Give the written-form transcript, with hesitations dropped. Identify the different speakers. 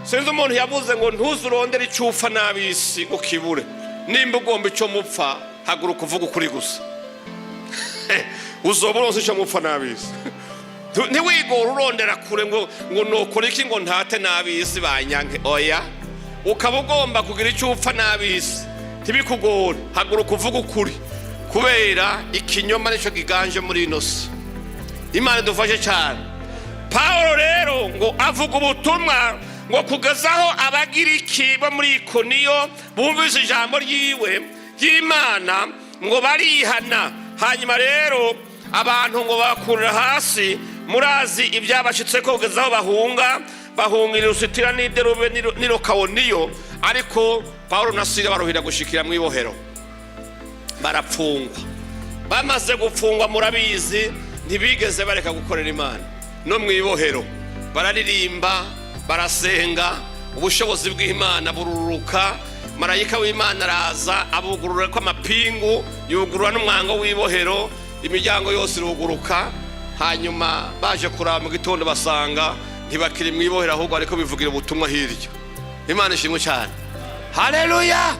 Speaker 1: sinzi umuntu yavuze ngo ntuzurondere icyo upfa n'ab'isi ngo ukibure, nimba ugomba icyo mupfa haguruka uvuga ukuri gusa. uzoba uronse icyo mupfa n'ab'isi. Ntiwigore urondera kure ngo nukora iki ngo ntate n'ab'isi banyange. Oya, ukaba ugomba kugira icyo upfa n'ab'isi, ntibikugore, haguruka uvuga ukuri, kubera ikinyoma nicyo giganje muri ino si. Imana idufashe cyane. Pawulo rero ngo avuga ubutumwa ngo kugezaho abagiriki bo muri Ikoniyo bumvise ijambo ryiwe ry'Imana ngo barihana. Hanyuma rero abantu ngo bakurira hasi. Murazi ibyabashitse ko kugezaho bahungira Lusitira n'i Derube n'i Likawoniyo, ariko Pawulo na Sila baruhira gushikira mu ibohero, barapfungwa. Bamaze gupfungwa, murabizi, ntibigeze bareka gukorera Imana. No mu ibohero bararirimba, barasenga, ubushobozi bw'Imana bururuka. Marayika w'Imana araza abugurura ko amapingu, yugurura n'umwango w'ibohero, imiryango yose iruguruka. Hanyuma baje kuraba mu gitondo basanga ntibakiri mu ibohero, ahubwo ariko bivugira ubutumwa hirya. Imana ishimwe cyane. Haleluya.